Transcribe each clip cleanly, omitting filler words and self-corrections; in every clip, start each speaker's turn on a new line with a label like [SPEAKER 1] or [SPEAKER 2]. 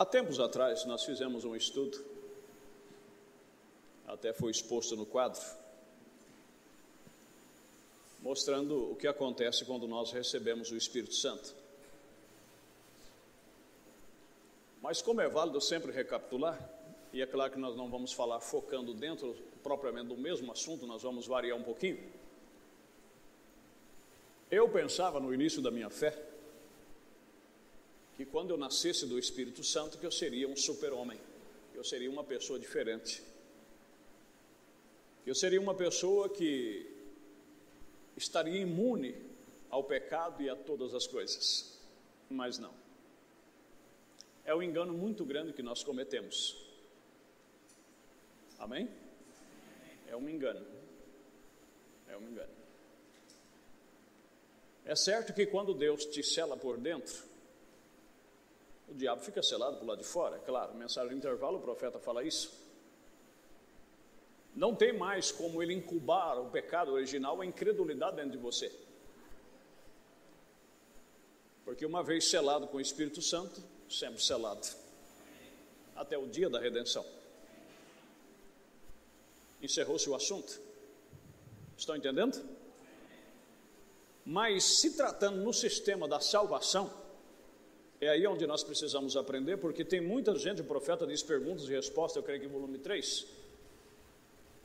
[SPEAKER 1] Há tempos atrás, nós fizemos um estudo, até foi exposto no quadro, mostrando o que acontece quando nós recebemos o Espírito Santo. Mas como é válido sempre recapitular, e é claro que nós não vamos falar focando dentro propriamente do mesmo assunto, nós vamos variar um pouquinho. Eu pensava no início da minha fé, que quando eu nascesse do Espírito Santo, que eu seria um super-homem, que eu seria uma pessoa diferente, que eu seria uma pessoa que estaria imune ao pecado e a todas as coisas, mas não. É um engano muito grande que nós cometemos. Amém? É um engano. É um engano. É certo que quando Deus te sela por dentro, o diabo fica selado por lá de fora, é claro. Mensagem de intervalo, o profeta fala isso. Não tem mais como ele incubar o pecado original, a incredulidade dentro de você. Porque uma vez selado com o Espírito Santo, sempre selado, até o dia da redenção. Encerrou-se o assunto. Estão entendendo? Mas se tratando no sistema da salvação, é aí onde nós precisamos aprender, porque tem muita gente, o profeta diz perguntas e respostas, eu creio que volume 3,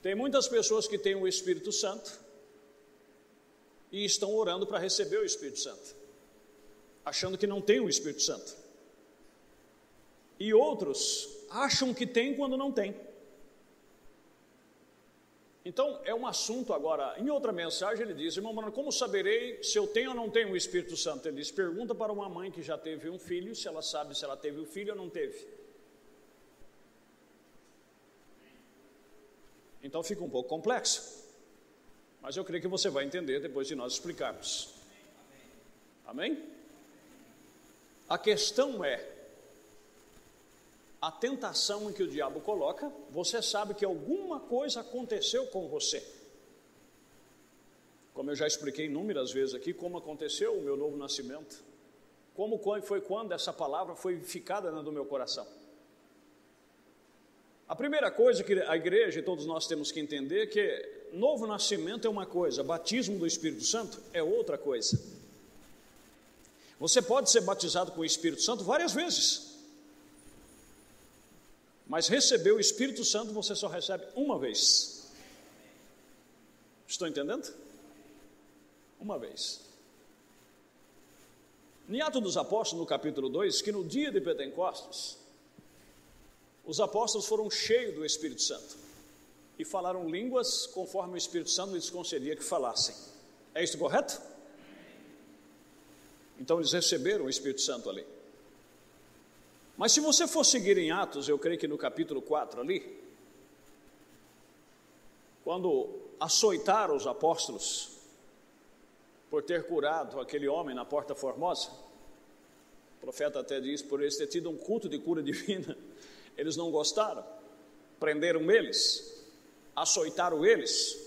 [SPEAKER 1] tem muitas pessoas que têm o Espírito Santo e estão orando para receber o Espírito Santo, achando que não tem o Espírito Santo. E outros acham que tem quando não tem. Então, é um assunto agora, em outra mensagem ele diz, irmão Bruno, como saberei se eu tenho ou não tenho o Espírito Santo? Ele diz, pergunta para uma mãe que já teve um filho, se ela sabe se ela teve o filho ou não teve. Então fica um pouco complexo, mas eu creio que você vai entender depois de nós explicarmos. Amém? A questão é, a tentação em que o diabo coloca, você sabe que alguma coisa aconteceu com você. Como eu já expliquei inúmeras vezes aqui, como aconteceu o meu novo nascimento, como foi quando essa palavra foi vivificada dentro do meu coração. A primeira coisa que a igreja e todos nós temos que entender é que novo nascimento é uma coisa, batismo do Espírito Santo é outra coisa. Você pode ser batizado com o Espírito Santo várias vezes, mas receber o Espírito Santo você só recebe uma vez. Estão entendendo? Uma vez. Em Atos dos Apóstolos, no capítulo 2, que no dia de Pentecostes, os apóstolos foram cheios do Espírito Santo e falaram línguas conforme o Espírito Santo lhes concedia que falassem. É isso correto? Então eles receberam o Espírito Santo ali. Mas se você for seguir em Atos, eu creio que no capítulo 4 ali, quando açoitaram os apóstolos por ter curado aquele homem na Porta Formosa, o profeta até diz, por eles ter tido um culto de cura divina, eles não gostaram, prenderam eles, açoitaram eles,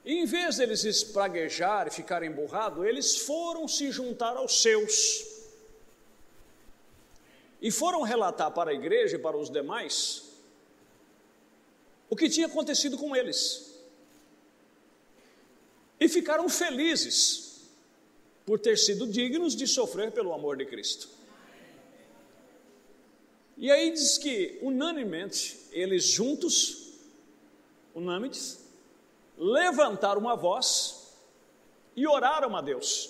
[SPEAKER 1] e em vez deles espraguejar e ficarem emburrados, eles foram se juntar aos seus, e foram relatar para a igreja e para os demais o que tinha acontecido com eles. E ficaram felizes por ter sido dignos de sofrer pelo amor de Cristo. E aí diz que, unanimemente, eles juntos, unânimes, levantaram uma voz e oraram a Deus.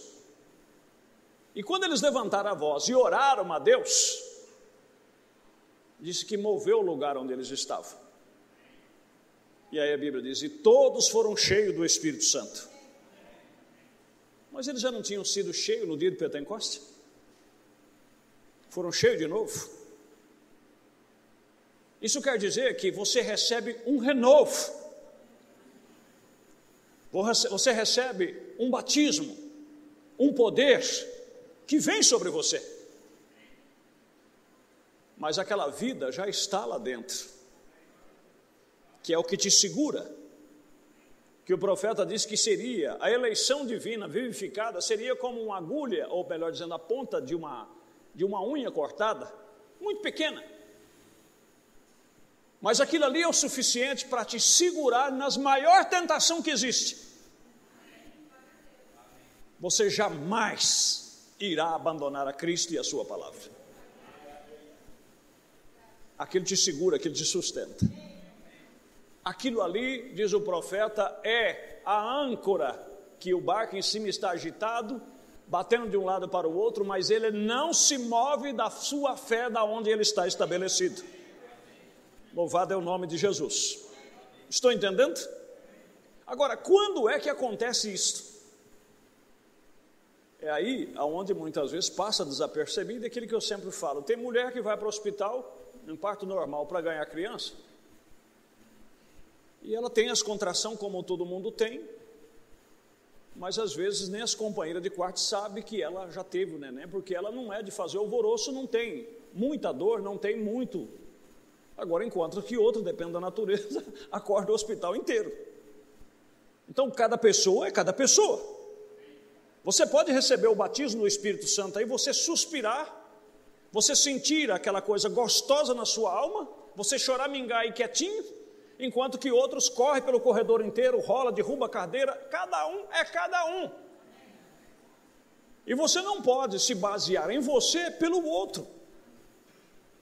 [SPEAKER 1] E quando eles levantaram a voz e oraram a Deus, disse que moveu o lugar onde eles estavam. E aí a Bíblia diz, e todos foram cheios do Espírito Santo. Mas eles já não tinham sido cheios no dia de Pentecostes? Foram cheios de novo? Isso quer dizer que você recebe um renovo. Você recebe um batismo, um poder que vem sobre você. Mas aquela vida já está lá dentro, que é o que te segura, que o profeta disse que seria, a eleição divina vivificada seria como uma agulha, ou melhor dizendo, a ponta de uma unha cortada, muito pequena. Mas aquilo ali é o suficiente para te segurar nas maiores tentações que existe. Você jamais irá abandonar a Cristo e a sua palavra. Aquilo te segura, aquilo te sustenta. Aquilo ali, diz o profeta, é a âncora que o barco em cima está agitado, batendo de um lado para o outro, mas ele não se move da sua fé, da onde ele está estabelecido. Louvado é o nome de Jesus. Estou entendendo? Agora, quando é que acontece isso? É aí onde muitas vezes passa desapercebido aquilo que eu sempre falo. Tem mulher que vai para o hospital, em parto normal, para ganhar criança, e ela tem as contrações como todo mundo tem, mas às vezes nem as companheiras de quarto sabem que ela já teve o neném, porque ela não é de fazer alvoroço, não tem muita dor, não tem muito. Agora, enquanto que outro, depende da natureza, acorda o hospital inteiro. Então, cada pessoa é cada pessoa. Você pode receber o batismo do Espírito Santo aí, você suspirar, você sentir aquela coisa gostosa na sua alma, você choramingar aí quietinho, enquanto que outros correm pelo corredor inteiro, rola, derruba a cadeira, cada um é cada um. E você não pode se basear em você pelo outro.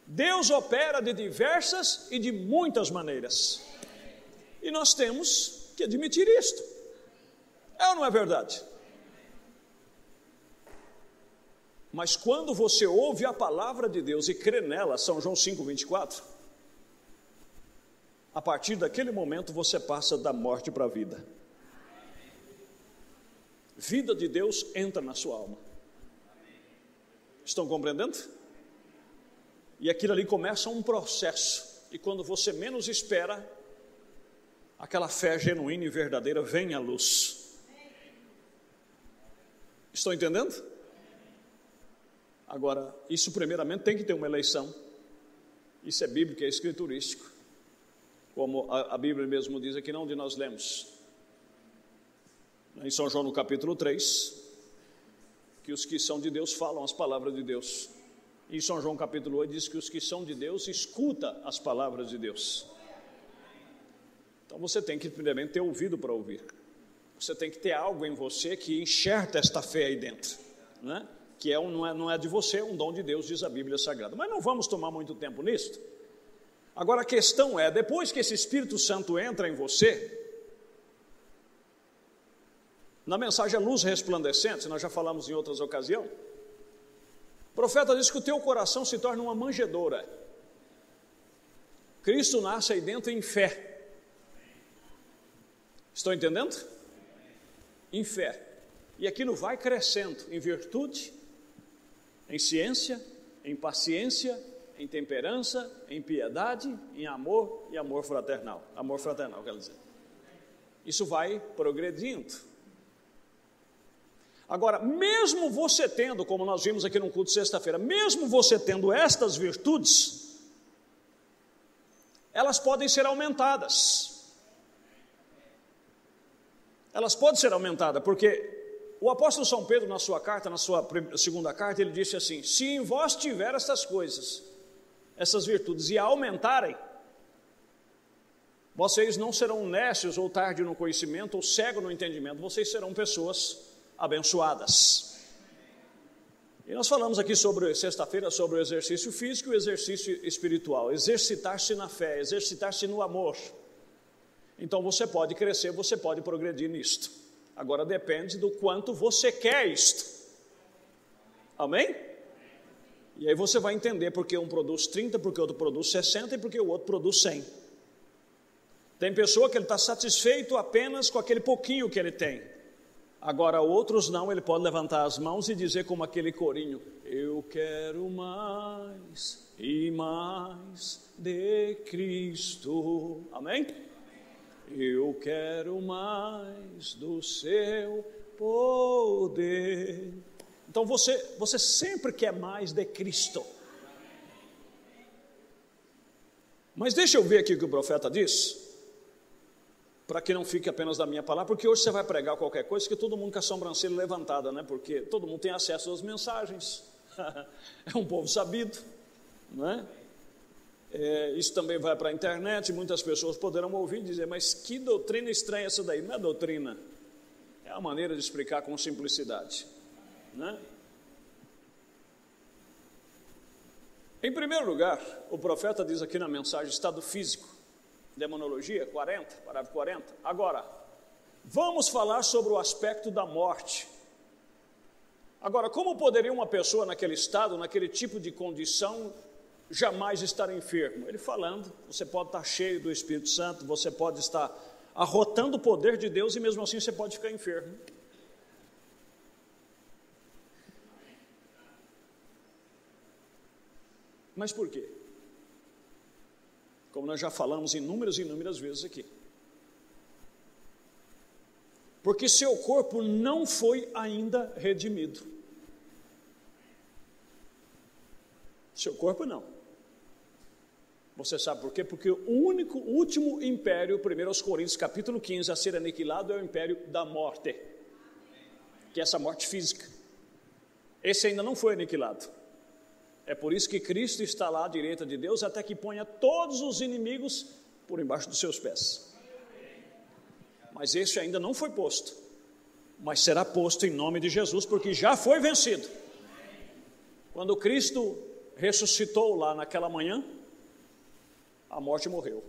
[SPEAKER 1] Deus opera de diversas e de muitas maneiras. E nós temos que admitir isto. É ou não é verdade? Mas quando você ouve a palavra de Deus e crê nela, São João 5:24, a partir daquele momento você passa da morte para a vida. Vida de Deus entra na sua alma. Estão compreendendo? E aquilo ali começa um processo, e quando você menos espera, aquela fé genuína e verdadeira vem à luz. Estão entendendo? Agora, isso primeiramente tem que ter uma eleição. Isso é bíblico, é escriturístico. Como a Bíblia mesmo diz aqui, não onde nós lemos. Em São João no capítulo 3, que os que são de Deus falam as palavras de Deus. Em São João capítulo 8 diz que os que são de Deus escutam as palavras de Deus. Então você tem que primeiramente ter ouvido para ouvir. Você tem que ter algo em você que enxerta esta fé aí dentro, né? Que não é de você, é um dom de Deus, diz a Bíblia Sagrada. Mas não vamos tomar muito tempo nisso. Agora a questão é, depois que esse Espírito Santo entra em você, na mensagem A Luz Resplandecente, nós já falamos em outras ocasiões, o profeta diz que o teu coração se torna uma manjedoura. Cristo nasce aí dentro em fé. Estão entendendo? Em fé. E aquilo vai crescendo em virtude, em ciência, em paciência, em temperança, em piedade, em amor e amor fraternal. Amor fraternal, quer dizer. Isso vai progredindo. Agora, mesmo você tendo, como nós vimos aqui no culto de sexta-feira, mesmo você tendo estas virtudes, elas podem ser aumentadas. Elas podem ser aumentadas, porque o apóstolo São Pedro, na sua carta, na sua segunda carta, ele disse assim: se em vós tiver estas coisas, essas virtudes, e aumentarem, vocês não serão nécios ou tardios no conhecimento, ou cegos no entendimento, vocês serão pessoas abençoadas. E nós falamos aqui sobre, sexta-feira, sobre o exercício físico e o exercício espiritual, exercitar-se na fé, exercitar-se no amor. Então você pode crescer, você pode progredir nisto. Agora depende do quanto você quer isto. Amém? E aí você vai entender porque um produz 30, porque o outro produz 60 e porque o outro produz 100. Tem pessoa que ele está satisfeito apenas com aquele pouquinho que ele tem. Agora outros não, ele pode levantar as mãos e dizer como aquele corinho: eu quero mais e mais de Cristo. Amém? Eu quero mais do seu poder. Então você sempre quer mais de Cristo. Mas deixa eu ver aqui o que o profeta diz, para que não fique apenas da minha palavra, porque hoje você vai pregar qualquer coisa que todo mundo com a sobrancelha levantada, né? Porque todo mundo tem acesso às mensagens, é um povo sabido, não é? Isso também vai para a internet, muitas pessoas poderão ouvir e dizer, mas que doutrina estranha essa daí? Não é doutrina, é a maneira de explicar com simplicidade, né? Em primeiro lugar, o profeta diz aqui na mensagem, estado físico, demonologia, 40, parágrafo 40. Agora, vamos falar sobre o aspecto da morte. Agora, como poderia uma pessoa naquele estado, naquele tipo de condição, jamais estar enfermo? Ele falando, você pode estar cheio do Espírito Santo, você pode estar arrotando o poder de Deus e mesmo assim você pode ficar enfermo. Mas por quê? Como nós já falamos inúmeras e inúmeras vezes aqui. Porque seu corpo não foi ainda redimido. Seu corpo não. Você sabe por quê? Porque o último império, 1 Coríntios capítulo 15, a ser aniquilado é o império da morte. Que é essa morte física. Esse ainda não foi aniquilado. É por isso que Cristo está lá à direita de Deus, até que ponha todos os inimigos por embaixo dos seus pés. Mas esse ainda não foi posto. Mas será posto em nome de Jesus, porque já foi vencido. Quando Cristo ressuscitou lá naquela manhã, a morte morreu.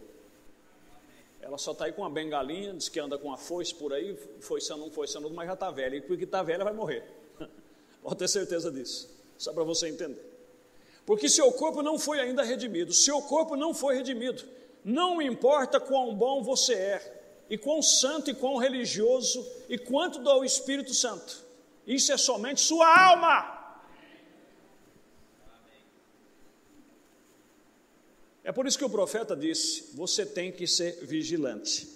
[SPEAKER 1] Ela só está aí com uma bengalinha, diz que anda com uma foice por aí, foiçando, mas já está velha. E porque está velha vai morrer. Pode ter certeza disso. Só para você entender. Porque seu corpo não foi ainda redimido. Seu corpo não foi redimido. Não importa quão bom você é, e quão santo e quão religioso, e quanto do Espírito Santo. Isso é somente sua alma. É por isso que o profeta disse, você tem que ser vigilante.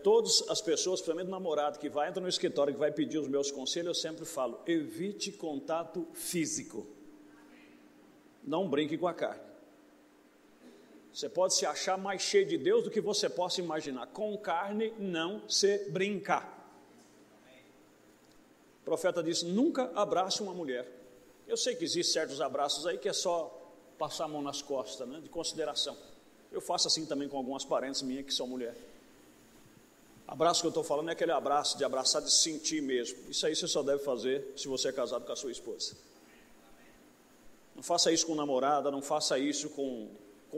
[SPEAKER 1] Todas as pessoas, principalmente o namorado que vai, entra no escritório, que vai pedir os meus conselhos, eu sempre falo, evite contato físico. Não brinque com a carne. Você pode se achar mais cheio de Deus do que você possa imaginar. Com carne não se brinca. O profeta disse, nunca abrace uma mulher. Eu sei que existem certos abraços aí que é só passar a mão nas costas, né, de consideração. Eu faço assim também com algumas parentes minhas que são mulheres. Abraço que eu estou falando é aquele abraço de abraçar, de sentir mesmo. Isso aí você só deve fazer se você é casado com a sua esposa. Não faça isso com namorada, não faça isso com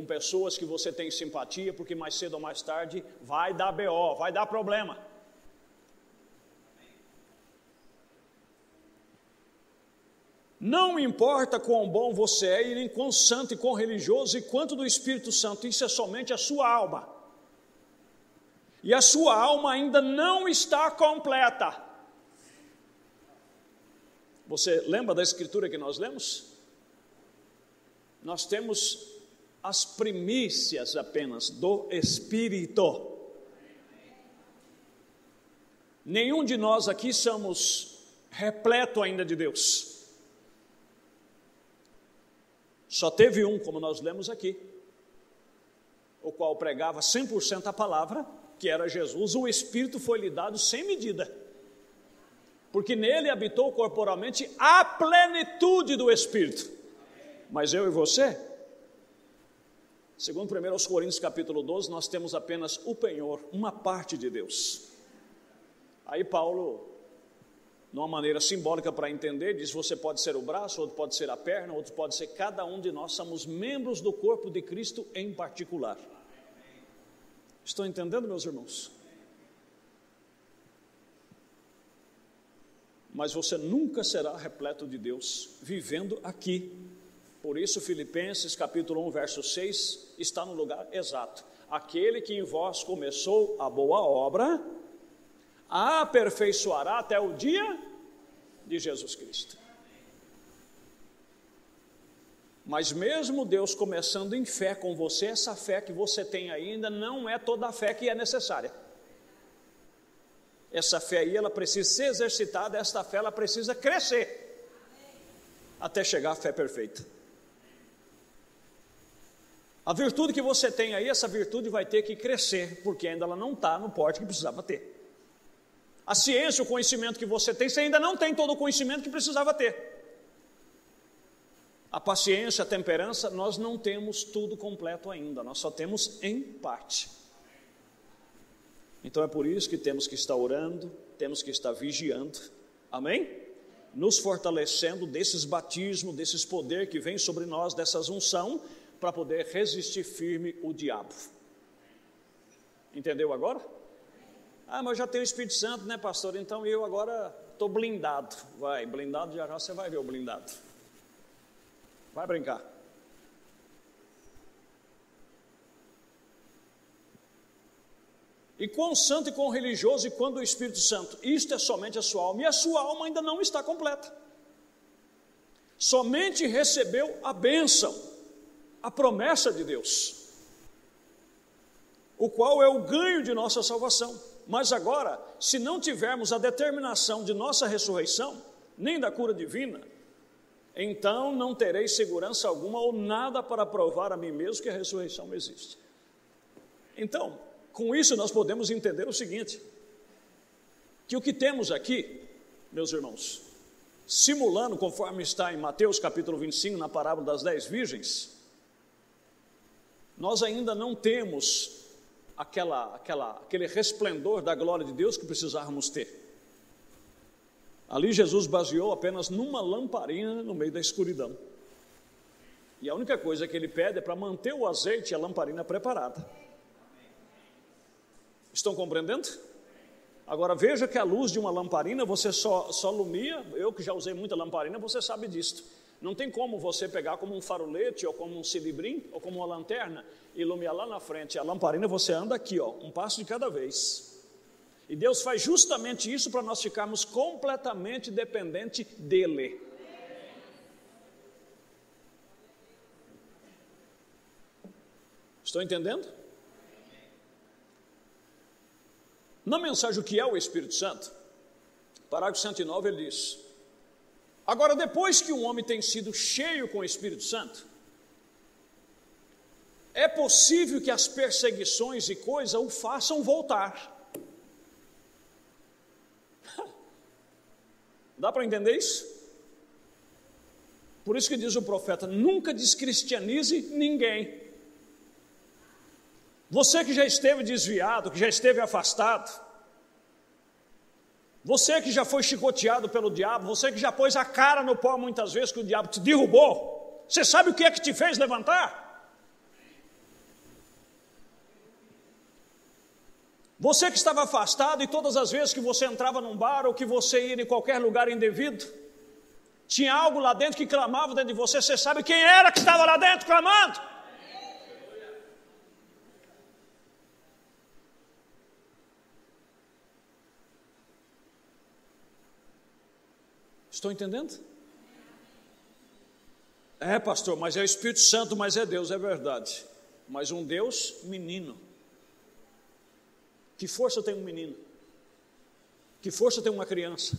[SPEAKER 1] pessoas que você tem simpatia, porque mais cedo ou mais tarde vai dar BO, vai dar problema. Não importa quão bom você é, e nem quão santo e quão religioso, e quanto do Espírito Santo, isso é somente a sua alma. E a sua alma ainda não está completa. Você lembra da escritura que nós lemos? Nós temos as primícias apenas do Espírito. Nenhum de nós aqui somos repleto ainda de Deus. Só teve um, como nós lemos aqui, o qual pregava 100% a palavra, que era Jesus. O Espírito foi lhe dado sem medida, porque nele habitou corporalmente a plenitude do Espírito. Mas eu e você, segundo 1 Coríntios capítulo 12, nós temos apenas o penhor, uma parte de Deus. Aí Paulo, de uma maneira simbólica para entender, diz, você pode ser o braço, outro pode ser a perna, outro pode ser cada um de nós, somos membros do corpo de Cristo em particular. Estão entendendo, meus irmãos? Mas você nunca será repleto de Deus vivendo aqui. Por isso Filipenses capítulo 1 verso 6 está no lugar exato. Aquele que em vós começou a boa obra, a aperfeiçoará até o dia de Jesus Cristo. Mas mesmo Deus começando em fé com você, essa fé que você tem ainda não é toda a fé que é necessária. Essa fé aí, ela precisa ser exercitada, esta fé ela precisa crescer até chegar à fé perfeita. A virtude que você tem aí, essa virtude vai ter que crescer, porque ainda ela não está no porte que precisava ter. A ciência, o conhecimento que você tem, você ainda não tem todo o conhecimento que precisava ter. a paciência, a temperança, nós não temos tudo completo ainda, nós só temos em parte. Então é por isso que temos que estar orando, temos que estar vigiando, amém? Nos fortalecendo desses batismos, desses poderes que vem sobre nós, dessas unção, para poder resistir firme o diabo. Entendeu agora? Ah, mas eu já tenho o Espírito Santo, né, pastor? Então eu agora estou blindado. Vai, blindado, já você vai ver o blindado. Vai brincar. E quão santo e quão religioso e quando o Espírito Santo, isto é somente a sua alma, e a sua alma ainda não está completa. Somente recebeu a bênção, a promessa de Deus, o qual é o ganho de nossa salvação. Mas agora, se não tivermos a determinação de nossa ressurreição, nem da cura divina, então não terei segurança alguma ou nada para provar a mim mesmo que a ressurreição existe. Então, com isso nós podemos entender o seguinte, que o que temos aqui, meus irmãos, simulando conforme está em Mateus capítulo 25, na parábola das 10 virgens, nós ainda não temos aquele resplendor da glória de Deus que precisávamos ter. Ali Jesus baseou apenas numa lamparina no meio da escuridão. E a única coisa que ele pede é para manter o azeite e a lamparina preparada. Estão compreendendo? Agora veja que a luz de uma lamparina você só alumia, eu que já usei muita lamparina, você sabe disto. Não tem como você pegar como um farolete, ou como um cilindrim, ou como uma lanterna, e iluminar lá na frente. A lamparina você anda aqui, ó, um passo de cada vez. E Deus faz justamente isso para nós ficarmos completamente dependentes dEle. Estão entendendo? Na mensagem o que é o Espírito Santo, parágrafo 109 ele diz: agora depois que um homem tem sido cheio com o Espírito Santo, é possível que as perseguições e coisas o façam voltar. Dá para entender isso? Por isso que diz o profeta: nunca descristianize ninguém. Você que já esteve desviado, que já esteve afastado, você que já foi chicoteado pelo diabo, você que já pôs a cara no pó muitas vezes que o diabo te derrubou, você sabe o que é que te fez levantar? Você que estava afastado e todas as vezes que você entrava num bar ou que você ia em qualquer lugar indevido, tinha algo lá dentro que clamava dentro de você, você sabe quem era que estava lá dentro clamando? Estou entendendo? É, pastor, mas é o Espírito Santo, mas é Deus, é verdade. Mas um Deus menino. Que força tem um menino? Que força tem uma criança?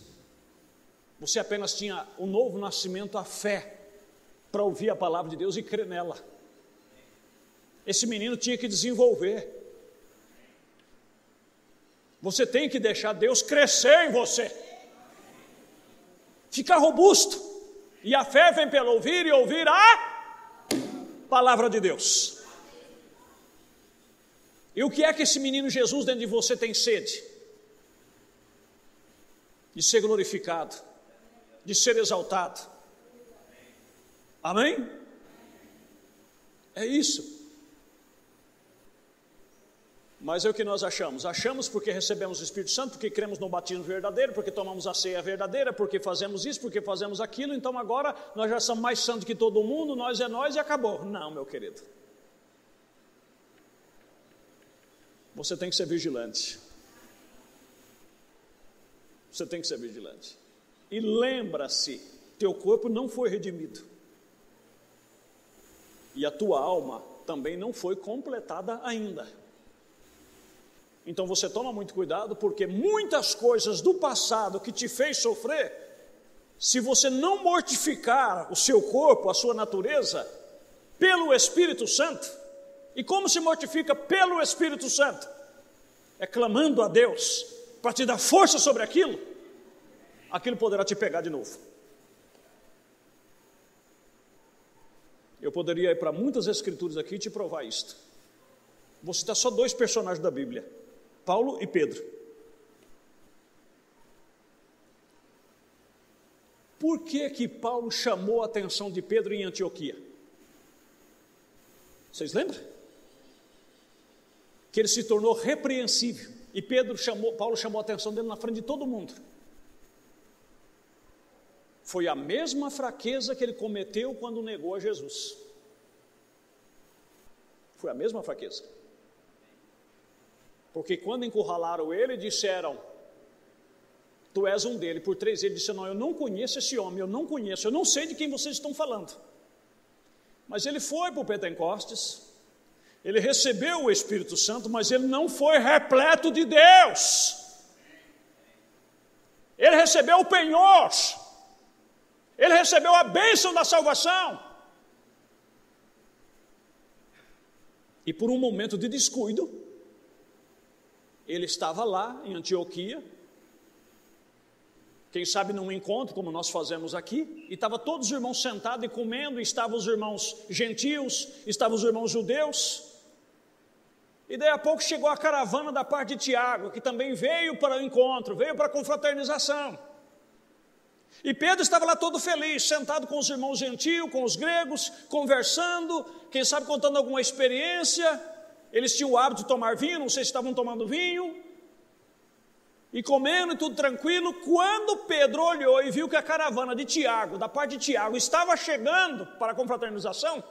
[SPEAKER 1] Você apenas tinha o novo nascimento, a fé, para ouvir a palavra de Deus e crer nela. Esse menino tinha que desenvolver. Você tem que deixar Deus crescer em você. Ficar robusto. E a fé vem pelo ouvir e ouvir a palavra de Deus. E o que é que esse menino Jesus dentro de você tem sede? De ser glorificado, de ser exaltado. Amém? É isso. Mas é o que nós achamos? Achamos porque recebemos o Espírito Santo, porque cremos no batismo verdadeiro, porque tomamos a ceia verdadeira, porque fazemos isso, porque fazemos aquilo, então agora nós já somos mais santos que todo mundo, nós é nós e acabou. Não, meu querido. Você tem que ser vigilante. Você tem que ser vigilante. E lembra-se, teu corpo não foi redimido. E a tua alma também não foi completada ainda. Então você toma muito cuidado, porque muitas coisas do passado que te fez sofrer, se você não mortificar o seu corpo, a sua natureza, pelo Espírito Santo, e como se mortifica pelo Espírito Santo? É clamando a Deus para te dar força sobre aquilo, aquilo poderá te pegar de novo. Eu poderia ir para muitas escrituras aqui e te provar isto. Vou citar só 2 personagens da Bíblia, Paulo e Pedro. Por que Paulo chamou a atenção de Pedro em Antioquia? Vocês lembram? Que ele se tornou repreensível. E Paulo chamou a atenção dele na frente de todo mundo. Foi a mesma fraqueza que ele cometeu quando negou a Jesus. Foi a mesma fraqueza. Porque quando encurralaram ele, disseram: tu és um dele. Por 3 ele disse: não, eu não conheço esse homem, eu não conheço, eu não sei de quem vocês estão falando. Mas ele foi para o Pentecostes, ele recebeu o Espírito Santo, mas ele não foi repleto de Deus. Ele recebeu o penhor, ele recebeu a bênção da salvação. E por um momento de descuido, ele estava lá em Antioquia, quem sabe num encontro como nós fazemos aqui, e estavam todos os irmãos sentados e comendo, e estavam os irmãos gentios, estavam os irmãos judeus, e daí a pouco chegou a caravana da parte de Tiago, que também veio para o encontro, veio para a confraternização, e Pedro estava lá todo feliz, sentado com os irmãos gentios, com os gregos, conversando, quem sabe contando alguma experiência. Eles tinham o hábito de tomar vinho, não sei se estavam tomando vinho, e comendo e tudo tranquilo. Quando Pedro olhou e viu que a caravana de Tiago, da parte de Tiago, estava chegando para a confraternização,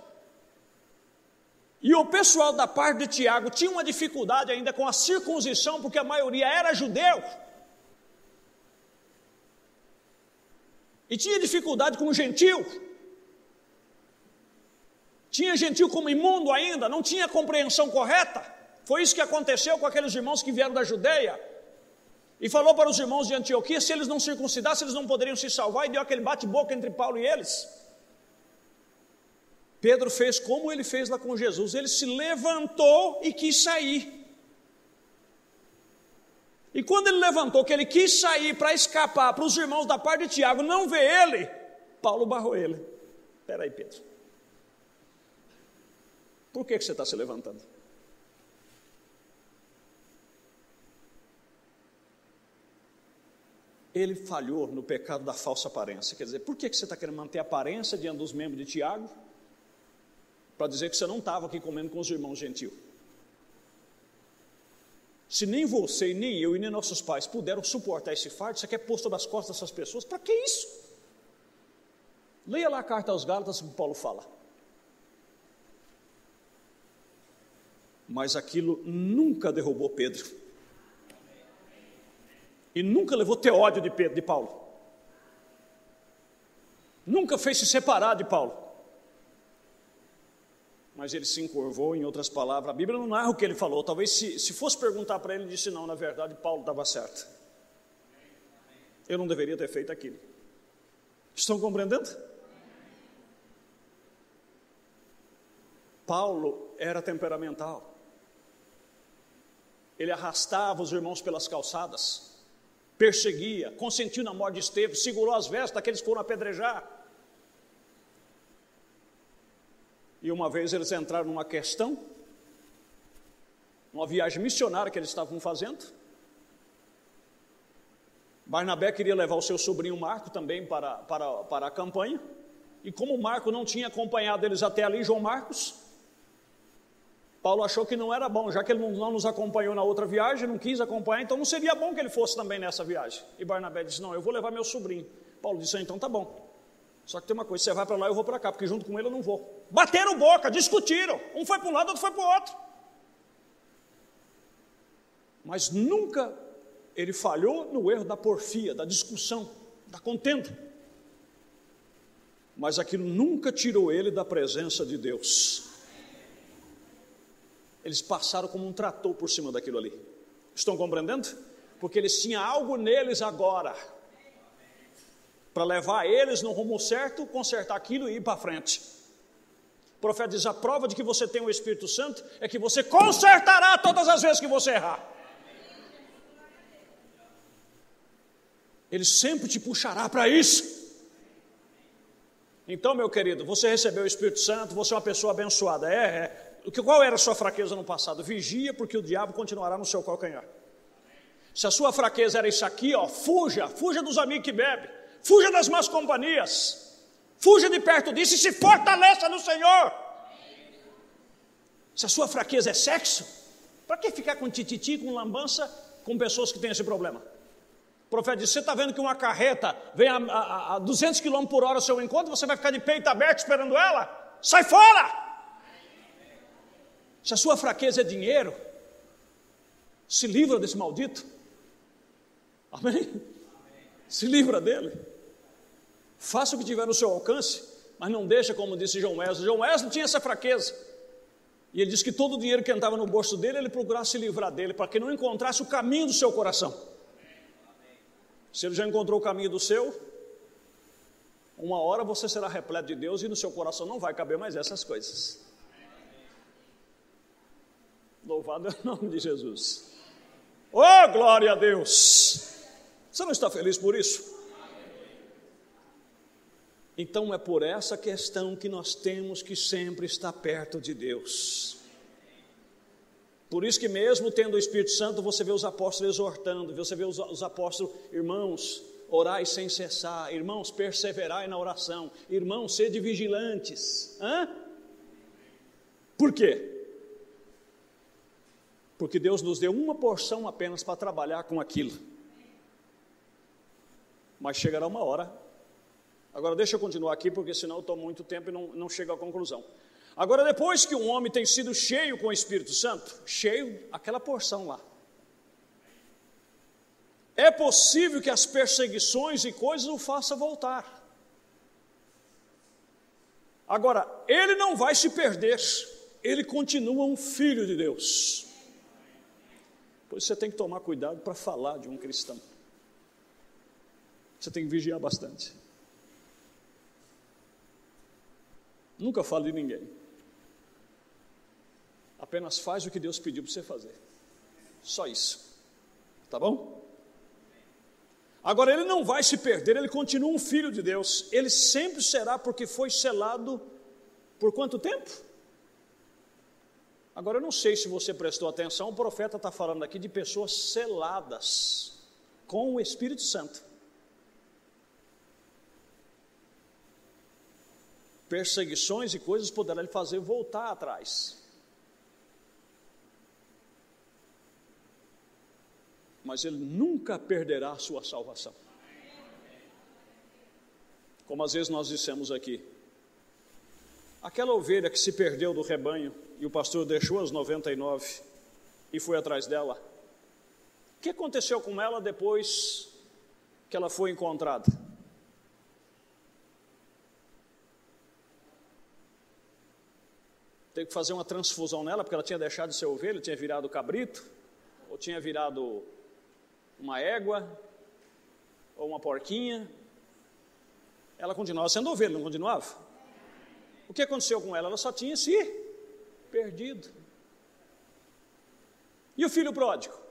[SPEAKER 1] e o pessoal da parte de Tiago tinha uma dificuldade ainda com a circuncisão, porque a maioria era judeu, e tinha dificuldade com o gentio, tinha gentio como imundo ainda, não tinha compreensão correta. Foi isso que aconteceu com aqueles irmãos que vieram da Judeia, e falou para os irmãos de Antioquia, se eles não circuncidassem, eles não poderiam se salvar, e deu aquele bate-boca entre Paulo e eles. Pedro fez como ele fez lá com Jesus, ele se levantou e quis sair. E quando ele levantou, que ele quis sair para escapar, para os irmãos da parte de Tiago não ver ele, Paulo barrou ele. Espera aí, Pedro, por que você está se levantando? Ele falhou no pecado da falsa aparência. Quer dizer, por que você está querendo manter a aparência diante dos membros de Tiago? Para dizer que você não estava aqui comendo com os irmãos gentios. Se nem você, nem eu, e nem nossos pais puderam suportar esse fardo, você quer pôr sobre as costas dessas pessoas? Para que isso? Leia lá a carta aos Gálatas que Paulo fala. Mas aquilo nunca derrubou Pedro. E nunca levou ter ódio de Pedro, de Paulo. Nunca fez se separar de Paulo. Mas ele se encurvou, em outras palavras, a Bíblia não narra o que ele falou. Talvez se fosse perguntar para ele, ele disse: não, na verdade Paulo estava certo. Eu não deveria ter feito aquilo. Estão compreendendo? Paulo era temperamental. Ele arrastava os irmãos pelas calçadas, perseguia, consentiu na morte de Estevão, segurou as vestes daqueles que foram apedrejar. E uma vez eles entraram numa questão, uma viagem missionária que eles estavam fazendo. Barnabé queria levar o seu sobrinho Marco também para a campanha, e como Marco não tinha acompanhado eles até ali, João Marcos, Paulo achou que não era bom, já que ele não nos acompanhou na outra viagem, não quis acompanhar, então não seria bom que ele fosse também nessa viagem. E Barnabé disse: não, eu vou levar meu sobrinho. Paulo disse: então tá bom. Só que tem uma coisa, você vai para lá, eu vou para cá, porque junto com ele eu não vou. Bateram boca, discutiram, um foi para um lado, outro foi para o outro. Mas nunca ele falhou no erro da porfia, da discussão, da contenda. Mas aquilo nunca tirou ele da presença de Deus. Eles passaram como um trator por cima daquilo ali. Estão compreendendo? Porque eles tinham algo neles agora, para levar eles no rumo certo, consertar aquilo e ir para frente. O profeta diz: a prova de que você tem o Espírito Santo é que você consertará todas as vezes que você errar. Ele sempre te puxará para isso. Então, meu querido, você recebeu o Espírito Santo, você é uma pessoa abençoada. Qual era a sua fraqueza no passado? Vigia, porque o diabo continuará no seu calcanhar. Se a sua fraqueza era isso aqui, fuja dos amigos que bebem, fuja das más companhias, fuja de perto disso e se fortaleça no Senhor. Se a sua fraqueza é sexo, para que ficar com tititi, com lambança, com pessoas que têm esse problema? O profeta disse: você está vendo que uma carreta vem a 200 km por hora ao seu encontro, você vai ficar de peito aberto esperando ela? Sai fora! Se a sua fraqueza é dinheiro, se livra desse maldito. Amém? Se livra dele. Faça o que tiver no seu alcance, mas não deixa, como disse John Wesley. John Wesley tinha essa fraqueza. E ele disse que todo o dinheiro que entrava no bolso dele, ele procurasse se livrar dele, para que não encontrasse o caminho do seu coração. Se ele já encontrou o caminho do seu, uma hora você será repleto de Deus e no seu coração não vai caber mais essas coisas. Louvado é o nome de Jesus. Oh, glória a Deus! Você não está feliz por isso? Então é por essa questão que nós temos que sempre estar perto de Deus. Por isso que mesmo tendo o Espírito Santo, você vê os apóstolos exortando, você vê os apóstolos: irmãos, orai sem cessar, irmãos, perseverai na oração, irmãos, sede vigilantes. Por quê? Porque Deus nos deu uma porção apenas para trabalhar com aquilo. Mas chegará uma hora. Agora deixa eu continuar aqui, porque senão eu tomo muito tempo e não chego à conclusão. Agora, depois que um homem tem sido cheio com o Espírito Santo, cheio, aquela porção lá, é possível que as perseguições e coisas o façam voltar. Agora, ele não vai se perder, ele continua um filho de Deus. Pois você tem que tomar cuidado para falar de um cristão. Você tem que vigiar bastante. Nunca fale de ninguém. Apenas faz o que Deus pediu para você fazer. Só isso. Tá bom? Agora, ele não vai se perder, ele continua um filho de Deus. Ele sempre será, porque foi selado por quanto tempo? Agora, eu não sei se você prestou atenção, o profeta está falando aqui de pessoas seladas com o Espírito Santo. Perseguições e coisas poderão lhe fazer voltar atrás. Mas ele nunca perderá a sua salvação. Como às vezes nós dissemos aqui, aquela ovelha que se perdeu do rebanho e o pastor deixou as 99 e foi atrás dela, o que aconteceu com ela depois que ela foi encontrada? Teve que fazer uma transfusão nela, porque ela tinha deixado de ser ovelha, tinha virado cabrito, ou tinha virado uma égua, ou uma porquinha. Ela continuava sendo ovelha, não continuava? O que aconteceu com ela? Ela só tinha se perdido. E o filho pródigo?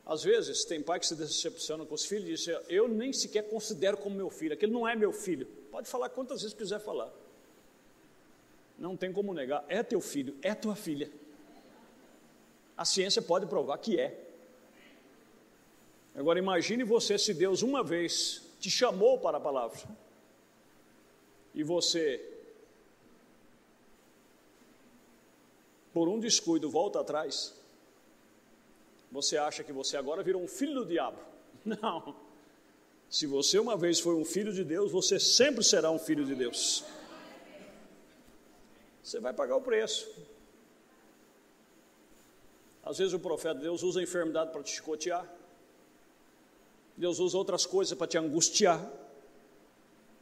[SPEAKER 1] Às vezes tem pai que se decepciona com os filhos e diz: eu nem sequer considero como meu filho, aquele não é meu filho. Pode falar quantas vezes quiser falar. Não tem como negar, é teu filho, é tua filha. A ciência pode provar que é. Agora imagine você, se Deus uma vez te chamou para a palavra e você, por um descuido, volta atrás. Você acha que você agora virou um filho do diabo? Não. Se você uma vez foi um filho de Deus, você sempre será um filho de Deus. Você vai pagar o preço. Às vezes o profeta de Deus usa a enfermidade para te chicotear. Deus usa outras coisas para te angustiar.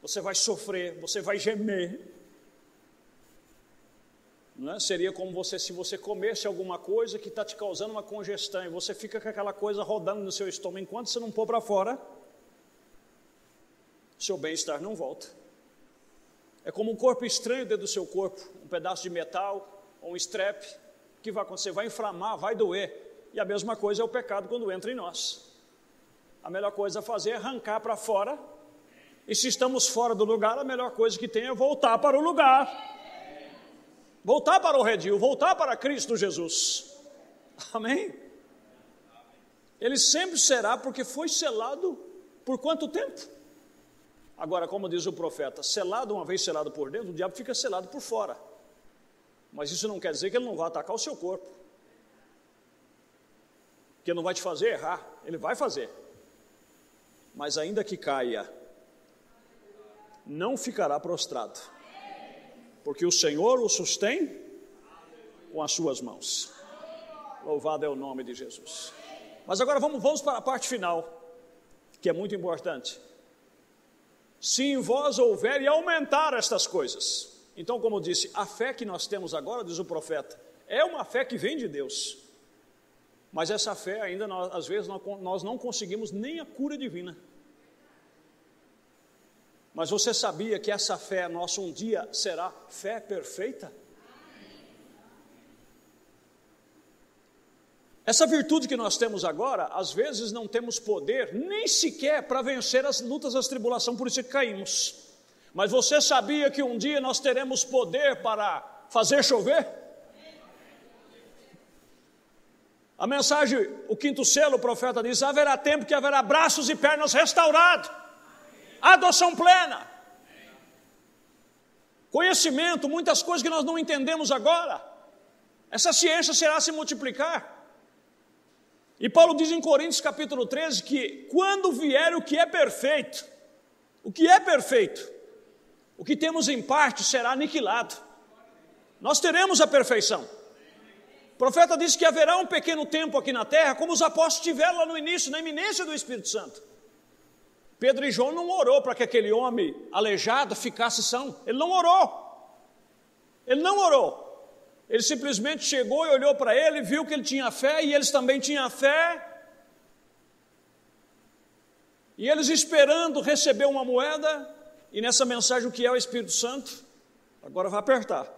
[SPEAKER 1] Você vai sofrer, você vai gemer. Não é? Seria como se você comesse alguma coisa que está te causando uma congestão e você fica com aquela coisa rodando no seu estômago. Enquanto você não pôr para fora, seu bem-estar não volta. É como um corpo estranho dentro do seu corpo, um pedaço de metal ou um strep. O que vai acontecer? Vai inflamar, vai doer. E a mesma coisa é o pecado quando entra em nós. a melhor coisa a fazer é arrancar para fora. E se estamos fora do lugar, a melhor coisa que tem é voltar para o lugar. Voltar para o redil, voltar para Cristo Jesus. Amém? Ele sempre será, porque foi selado por quanto tempo? Agora, como diz o profeta, selado, uma vez selado por dentro, o diabo fica selado por fora. Mas isso não quer dizer que ele não vai atacar o seu corpo. Que ele não vai te fazer errar, ele vai fazer. Mas ainda que caia, não ficará prostrado, porque o Senhor o sustém com as suas mãos. Louvado é o nome de Jesus. Mas agora vamos para a parte final, que é muito importante. Se em vós houver e aumentar estas coisas. Então, como eu disse, a fé que nós temos agora, diz o profeta, é uma fé que vem de Deus. Mas essa fé ainda, às vezes, nós não conseguimos nem a cura divina. Mas você sabia que essa fé nossa um dia será fé perfeita? Essa virtude que nós temos agora, às vezes não temos poder nem sequer para vencer as lutas, as tribulações, por isso que caímos. Mas você sabia que um dia nós teremos poder para fazer chover? A mensagem, o quinto selo, o profeta diz, haverá tempo que haverá braços e pernas restaurados. Adoção plena. Conhecimento, muitas coisas que nós não entendemos agora. Essa ciência será se multiplicar. E Paulo diz em Coríntios capítulo 13 que quando vier o que é perfeito, o que temos em parte será aniquilado. Nós teremos a perfeição. O profeta diz que haverá um pequeno tempo aqui na terra, como os apóstolos tiveram lá no início, na iminência do Espírito Santo. Pedro e João não orou para que aquele homem aleijado ficasse são. Ele não orou. Ele simplesmente chegou e olhou para ele, viu que ele tinha fé e eles também tinham fé. E eles esperando receber uma moeda, e nessa mensagem o que é o Espírito Santo, agora vai apertar.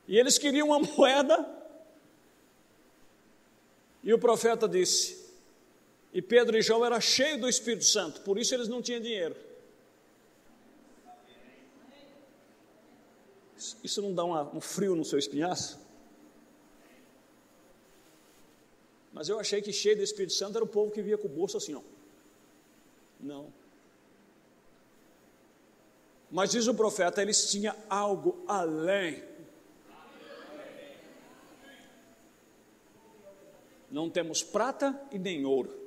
[SPEAKER 1] E eles queriam uma moeda, e o profeta disse, e Pedro e João eram cheios do Espírito Santo, por isso eles não tinham dinheiro. Isso não dá um frio no seu espinhaço? Mas eu achei que cheio do Espírito Santo era o povo que via com o bolso assim, ó. Não. Mas diz o profeta, eles tinham algo além. Não temos prata e nem ouro,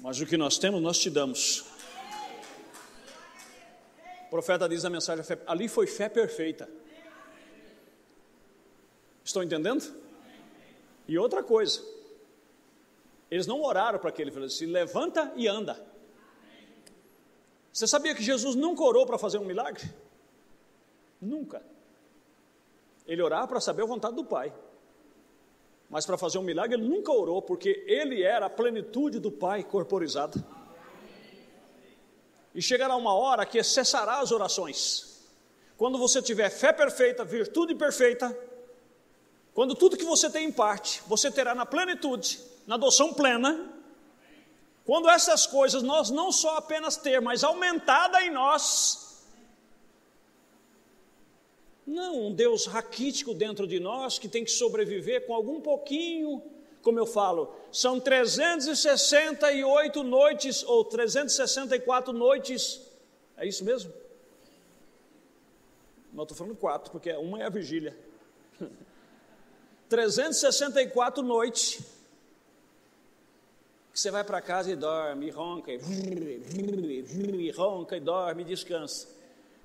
[SPEAKER 1] mas o que nós temos, nós te damos. O profeta diz na mensagem, ali foi fé perfeita. Estão entendendo? E outra coisa, eles não oraram para aquele, ele disse, levanta e anda. Você sabia que Jesus nunca orou para fazer um milagre? Nunca. Ele orava para saber a vontade do Pai. Mas para fazer um milagre ele nunca orou, porque ele era a plenitude do Pai corporizada. E chegará uma hora que cessará as orações. Quando você tiver fé perfeita, virtude perfeita, quando tudo que você tem em parte, você terá na plenitude, na adoção plena. Quando essas coisas nós não só apenas ter, mas aumentada em nós. Não um Deus raquítico dentro de nós, que tem que sobreviver com algum pouquinho, como eu falo, são 368 noites, ou 364 noites, é isso mesmo? Não, estou falando 4, porque uma é a vigília. 364 noites, que você vai para casa e dorme, e ronca, e ronca, e dorme, e descansa.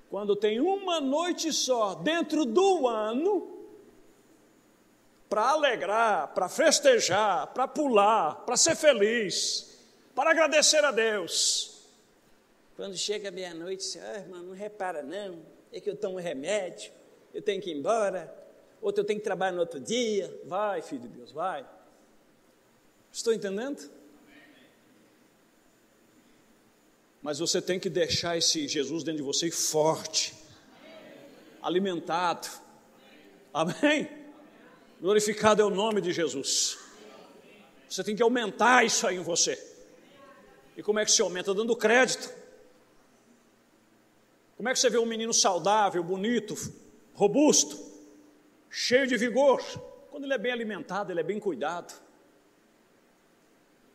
[SPEAKER 1] Quando tem uma noite só, dentro do ano, para alegrar, para festejar, para pular, para ser feliz, para agradecer a Deus. Quando chega meia-noite, você, irmão, não repara não, é que eu tomo remédio, eu tenho que ir embora, outro eu tenho que trabalhar no outro dia. Vai, filho de Deus, vai. Estou entendendo? Mas você tem que deixar esse Jesus dentro de você forte, alimentado. Amém? Glorificado é o nome de Jesus. Você tem que aumentar isso aí em você. E como é que se aumenta? Dando crédito. Como é que você vê um menino saudável, bonito, robusto, cheio de vigor? Quando ele é bem alimentado, ele é bem cuidado.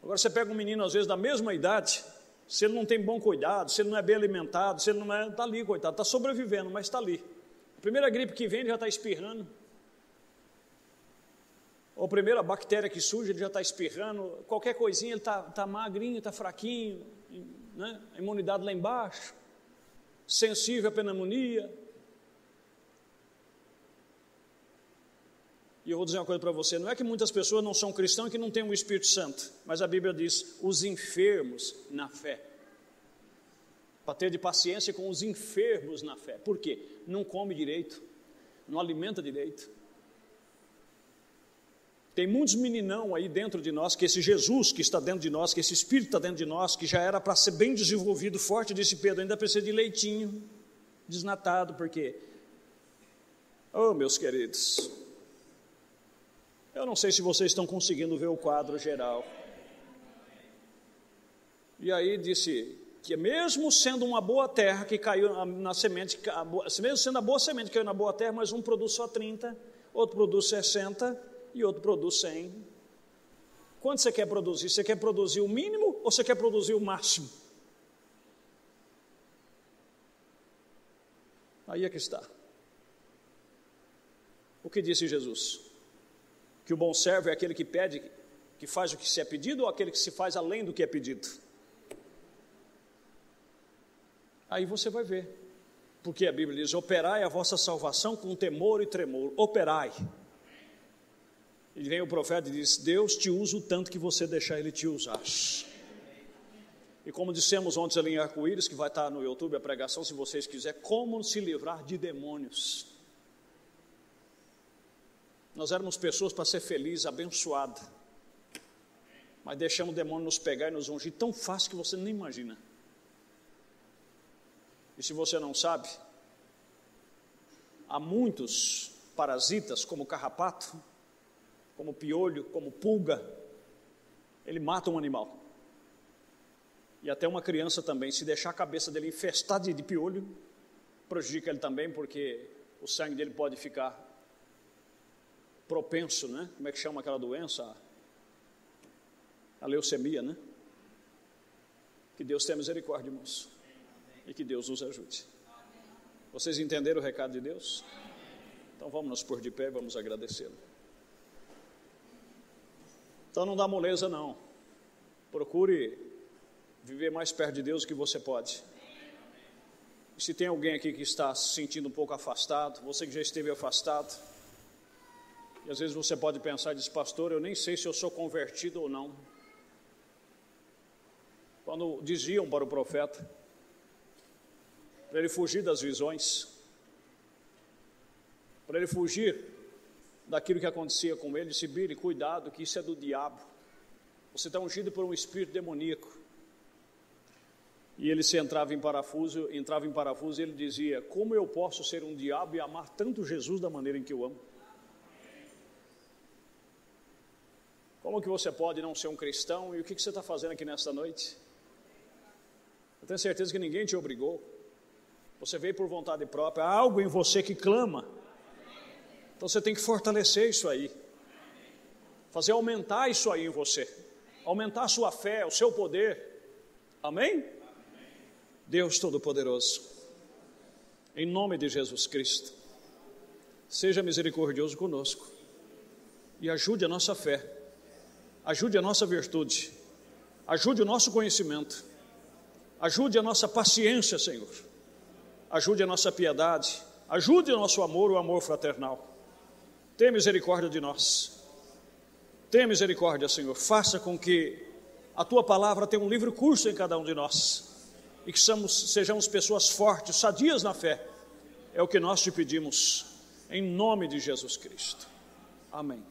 [SPEAKER 1] Agora você pega um menino, às vezes, da mesma idade, se ele não tem bom cuidado, se ele não é bem alimentado, se ele não é, está ali, coitado, está sobrevivendo, mas está ali. A primeira gripe que vem, ele já está espirrando. Ou a primeira bactéria que surge, ele já está espirrando. Qualquer coisinha, ele está magrinho, está fraquinho, né? A imunidade lá embaixo, sensível à pneumonia. E eu vou dizer uma coisa para você, não é que muitas pessoas não são cristãos e que não têm o Espírito Santo, mas a Bíblia diz, os enfermos na fé. Para ter de paciência com os enfermos na fé. Por quê? Não come direito, não alimenta direito. Tem muitos meninão aí dentro de nós, que esse Jesus que está dentro de nós, que esse Espírito está dentro de nós, que já era para ser bem desenvolvido, forte, disse Pedro, ainda precisa de leitinho, desnatado, porque, oh meus queridos, eu não sei se vocês estão conseguindo ver o quadro geral. E aí disse que mesmo sendo uma boa terra que caiu na semente, mesmo sendo a boa semente que caiu na boa terra, mas um produz só 30, outro produz 60 e outro produz 100. Quanto você quer produzir? Você quer produzir o mínimo ou você quer produzir o máximo? Aí é que está. O que disse Jesus? Que o bom servo é aquele que pede, que faz o que se é pedido, ou aquele que se faz além do que é pedido? Aí você vai ver, porque a Bíblia diz, operai a vossa salvação com temor e tremor, operai. E vem o profeta e diz, Deus te usa o tanto que você deixar Ele te usar. E como dissemos ontem ali em Arco-Íris, que vai estar no YouTube a pregação, se vocês quiserem, como se livrar de demônios. Nós éramos pessoas para ser felizes, abençoadas, mas deixamos o demônio nos pegar e nos ungir tão fácil que você nem imagina. E se você não sabe, há muitos parasitas, como carrapato, como piolho, como pulga, ele mata um animal. E até uma criança também, se deixar a cabeça dele infestada de piolho, prejudica ele também, porque o sangue dele pode ficar propenso, né? Como é que chama aquela doença? A leucemia, né? Que Deus tenha misericórdia, irmãos. E que Deus nos ajude. Vocês entenderam o recado de Deus? Então vamos nos pôr de pé e vamos agradecê-lo. Então não dá moleza não. Procure viver mais perto de Deus do que você pode. E se tem alguém aqui que está se sentindo um pouco afastado, você que já esteve afastado, e às vezes você pode pensar e diz, pastor, eu nem sei se eu sou convertido ou não. Quando diziam para o profeta, para ele fugir das visões, para ele fugir daquilo que acontecia com ele, disse, Billy, cuidado que isso é do diabo. Você está ungido por um espírito demoníaco. E ele se entrava em parafuso e ele dizia, como eu posso ser um diabo e amar tanto Jesus da maneira em que eu amo? Como que você pode não ser um cristão? E o que você está fazendo aqui nesta noite? Eu tenho certeza que ninguém te obrigou. Você veio por vontade própria. Há algo em você que clama. Então você tem que fortalecer isso aí. Fazer aumentar isso aí em você. Aumentar a sua fé, o seu poder. Amém? Deus Todo-Poderoso, em nome de Jesus Cristo, seja misericordioso conosco e ajude a nossa fé, ajude a nossa virtude, ajude o nosso conhecimento, ajude a nossa paciência, Senhor, ajude a nossa piedade, ajude o nosso amor, o amor fraternal. Tenha misericórdia de nós, tenha misericórdia, Senhor, faça com que a Tua palavra tenha um livre curso em cada um de nós, e que sejamos pessoas fortes, sadias na fé, é o que nós te pedimos, em nome de Jesus Cristo. Amém.